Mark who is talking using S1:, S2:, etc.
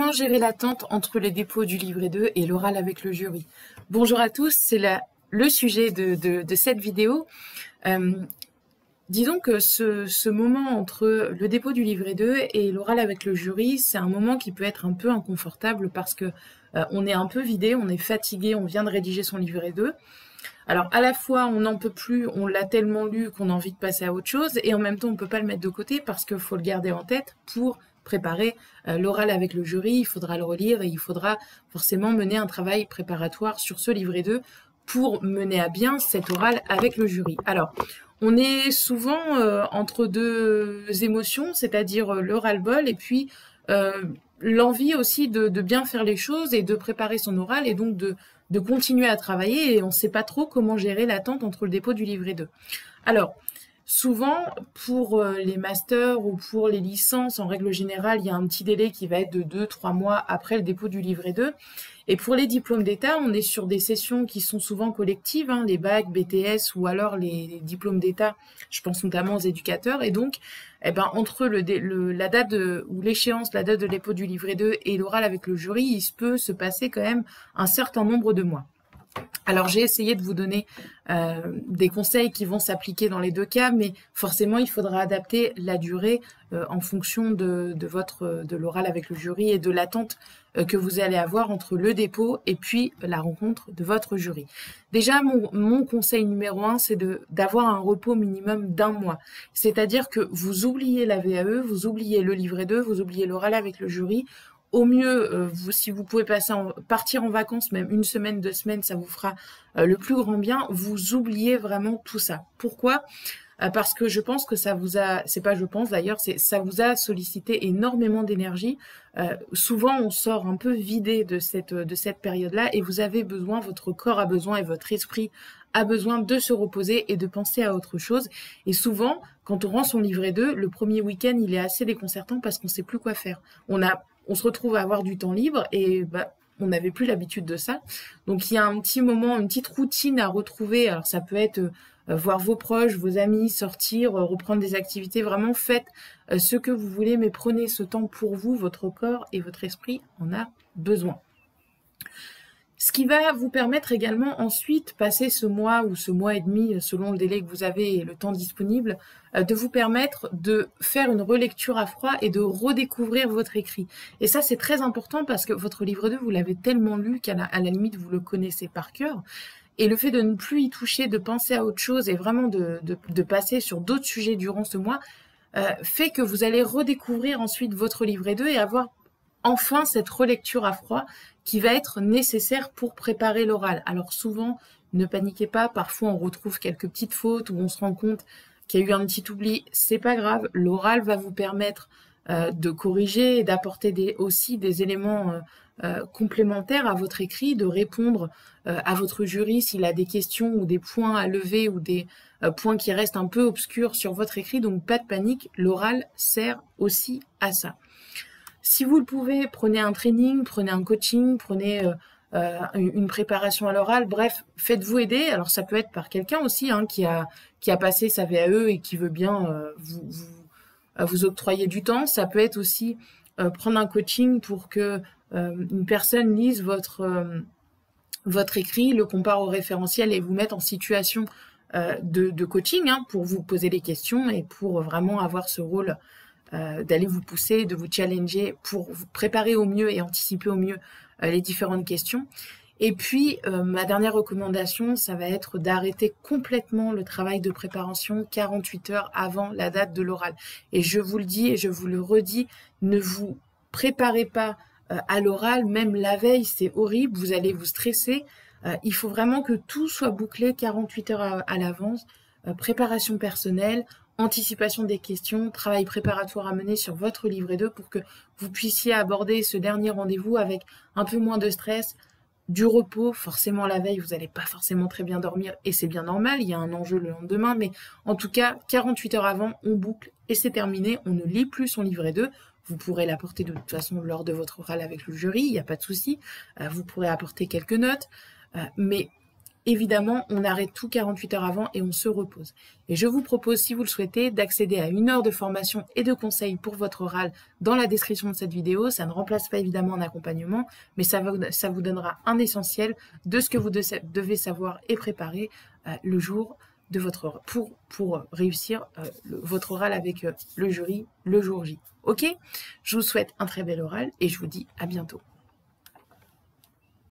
S1: Comment gérer l'attente entre les dépôts du livret 2 et l'oral avec le jury? Bonjour à tous, c'est le sujet de cette vidéo. Disons que ce moment entre le dépôt du livret 2 et l'oral avec le jury, c'est un moment qui peut être un peu inconfortable parce que on est un peu vidé, on est fatigué, on vient de rédiger son livret 2. Alors à la fois on n'en peut plus, on l'a tellement lu qu'on a envie de passer à autre chose, et en même temps on peut pas le mettre de côté parce qu'il faut le garder en tête pour préparer l'oral avec le jury. Il faudra le relire et il faudra forcément mener un travail préparatoire sur ce livret 2 pour mener à bien cet oral avec le jury. Alors, on est souvent entre deux émotions, c'est-à-dire le ras-le-bol et puis l'envie aussi de bien faire les choses et de préparer son oral et donc de continuer à travailler, et on ne sait pas trop comment gérer l'attente entre le dépôt du livret 2. Alors, souvent, pour les masters ou pour les licences, en règle générale, il y a un petit délai qui va être de 2-3 mois après le dépôt du livret 2. Et pour les diplômes d'État, on est sur des sessions qui sont souvent collectives, hein, les bacs, BTS ou alors les diplômes d'État, je pense notamment aux éducateurs. Et donc, entre la date ou l'échéance, la date de dépôt du livret 2 et l'oral avec le jury, il peut se passer quand même un certain nombre de mois. Alors j'ai essayé de vous donner des conseils qui vont s'appliquer dans les deux cas, mais forcément il faudra adapter la durée en fonction de l'oral avec le jury et de l'attente que vous allez avoir entre le dépôt et puis la rencontre de votre jury. Déjà, mon conseil numéro 1, c'est d'avoir un repos minimum d'1 mois. C'est-à-dire que vous oubliez la VAE, vous oubliez le livret 2, vous oubliez l'oral avec le jury. Au mieux, si vous pouvez partir en vacances, même 1 semaine, 2 semaines, ça vous fera le plus grand bien. Vous oubliez vraiment tout ça. Pourquoi? Parce que je pense que ça vous a, c'est pas je pense d'ailleurs, ça vous a sollicité énormément d'énergie. Souvent, on sort un peu vidé de cette période-là, et vous avez besoin, votre corps a besoin et votre esprit a besoin de se reposer et de penser à autre chose. Et souvent, quand on rend son livret 2, le premier week-end, il est assez déconcertant parce qu'on sait plus quoi faire. On se retrouve à avoir du temps libre et on n'avait plus l'habitude de ça. Donc il y a un petit moment, une petite routine à retrouver. Alors ça peut être voir vos proches, vos amis, sortir, reprendre des activités. Vraiment faites ce que vous voulez, mais prenez ce temps pour vous. Votre corps et votre esprit en a besoin. Ce qui va vous permettre également ensuite, passer ce mois ou ce mois et demi, selon le délai que vous avez et le temps disponible, de vous permettre de faire une relecture à froid et de redécouvrir votre écrit. Et ça, c'est très important parce que votre livre 2, vous l'avez tellement lu qu'à la limite, vous le connaissez par cœur. Et le fait de ne plus y toucher, de penser à autre chose et vraiment de passer sur d'autres sujets durant ce mois, fait que vous allez redécouvrir ensuite votre livret 2 et avoir enfin cette relecture à froid qui va être nécessaire pour préparer l'oral. Alors souvent, ne paniquez pas, parfois on retrouve quelques petites fautes où on se rend compte qu'il y a eu un petit oubli, c'est pas grave, l'oral va vous permettre de corriger et d'apporter aussi des éléments complémentaires à votre écrit, de répondre à votre jury s'il a des questions ou des points à lever ou des points qui restent un peu obscurs sur votre écrit. Donc pas de panique, l'oral sert aussi à ça. Si vous le pouvez, prenez un training, prenez un coaching, prenez une préparation à l'oral, bref, faites-vous aider. Alors ça peut être par quelqu'un aussi qui a passé sa VAE et qui veut bien vous octroyer du temps. Ça peut être aussi prendre un coaching pour que une personne lise votre écrit, le compare au référentiel et vous mette en situation de coaching pour vous poser des questions et pour vraiment avoir ce rôle d'aller vous pousser, de vous challenger pour vous préparer au mieux et anticiper au mieux les différentes questions. Et puis, ma dernière recommandation, ça va être d'arrêter complètement le travail de préparation 48 heures avant la date de l'oral. Et je vous le dis et je vous le redis, ne vous préparez pas à l'oral, même la veille, c'est horrible, vous allez vous stresser. Il faut vraiment que tout soit bouclé 48 heures à l'avance. Préparation personnelle, anticipation des questions, travail préparatoire à mener sur votre livret 2 pour que vous puissiez aborder ce dernier rendez-vous avec un peu moins de stress, du repos. Forcément, la veille, vous n'allez pas forcément très bien dormir et c'est bien normal, il y a un enjeu le lendemain, mais en tout cas, 48 heures avant, on boucle et c'est terminé, on ne lit plus son livret 2. Vous pourrez l'apporter de toute façon lors de votre oral avec le jury, il n'y a pas de souci. Vous pourrez apporter quelques notes, mais évidemment, on arrête tout 48 heures avant et on se repose. Et je vous propose, si vous le souhaitez, d'accéder à 1 heure de formation et de conseils pour votre oral dans la description de cette vidéo. Ça ne remplace pas évidemment un accompagnement, mais ça vous donnera un essentiel de ce que vous devez savoir et préparer le jour de votre pour réussir votre oral avec le jury le jour J. Ok? Je vous souhaite un très bel oral et je vous dis à bientôt.